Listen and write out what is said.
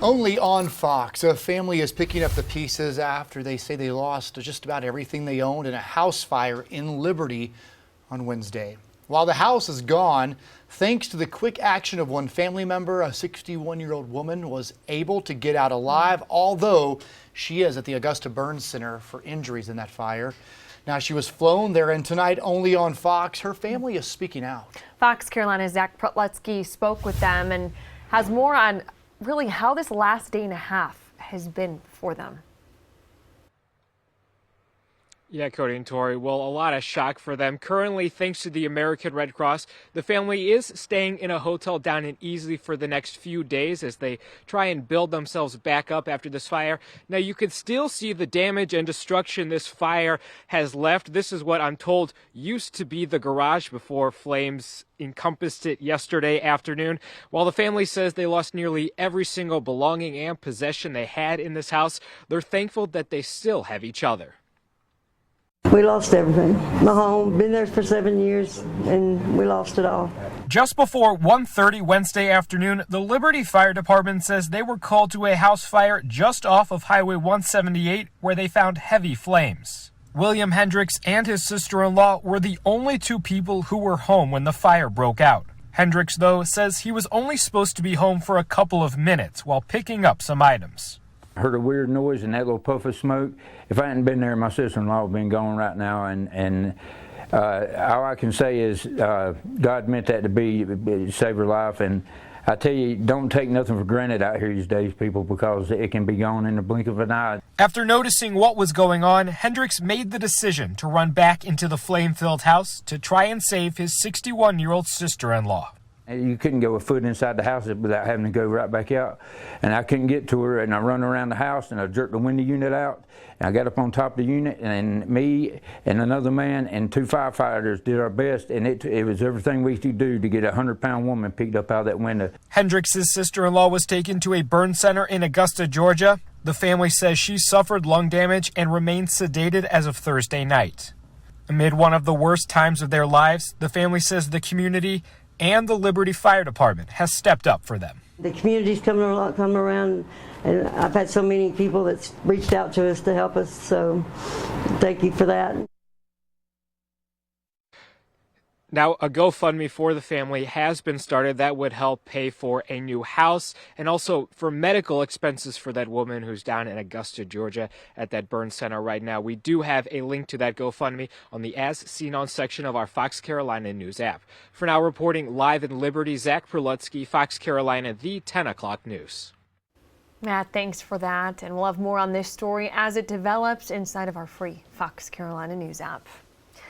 Only on Fox, a family is picking up the pieces after they say they lost just about everything they owned in a house fire in Liberty on Wednesday. While the house is gone, thanks to the quick action of one family member, a 61-year-old woman was able to get out alive, although she is at the Augusta Burn Center for injuries in that fire. Now, she was flown there, and tonight, only on Fox, her family is speaking out. Fox Carolina's Zach Protlutsky spoke with them and has more on really how this last day and a half has been for them. Yeah, Cody and Tori. Well, a lot of shock for them. Currently, thanks to the American Red Cross, the family is staying in a hotel down in Easley for the next few days as they try and build themselves back up after this fire. Now, you can still see the damage and destruction this fire has left. This is what I'm told used to be the garage before flames encompassed it yesterday afternoon. While the family says they lost nearly every single belonging and possession they had in this house, they're thankful that they still have each other. We lost everything. My home, been there for 7 years, and we lost it all. Just before 1:30 Wednesday afternoon, the Liberty Fire Department says they were called to a house fire just off of Highway 178 where they found heavy flames. William Hendricks and his sister-in-law were the only two people who were home when the fire broke out. Hendricks, though, says he was only supposed to be home for a couple of minutes while picking up some items. I heard a weird noise and that little puff of smoke. If I hadn't been there, my sister-in-law would have been gone right now. And all I can say is God meant that to be, save her life. And I tell you, don't take nothing for granted out here these days, people, because it can be gone in the blink of an eye. After noticing what was going on, Hendricks made the decision to run back into the flame-filled house to try and save his 61-year-old sister-in-law. You couldn't go a foot inside the house without having to go right back out. And I couldn't get to her, and I run around the house, and I jerked the window unit out, and I got up on top of the unit, and me and another man and two firefighters did our best, and it was everything we could do to get a 100-pound woman picked up out of that window. Hendricks' sister-in-law was taken to a burn center in Augusta, Georgia. The family says she suffered lung damage and remains sedated as of Thursday night. Amid one of the worst times of their lives, the family says the community and the Liberty Fire Department has stepped up for them. The community's come around, and I've had so many people that's reached out to us to help us, so thank you for that. Now, a GoFundMe for the family has been started that would help pay for a new house and also for medical expenses for that woman who's down in Augusta, Georgia at that burn center right now. We do have a link to that GoFundMe on the As Seen On section of our Fox Carolina News app. For now, reporting live in Liberty, Zach Protlutsky, Fox Carolina, the 10 o'clock news. Matt, thanks for that. And we'll have more on this story as it develops inside of our free Fox Carolina News app.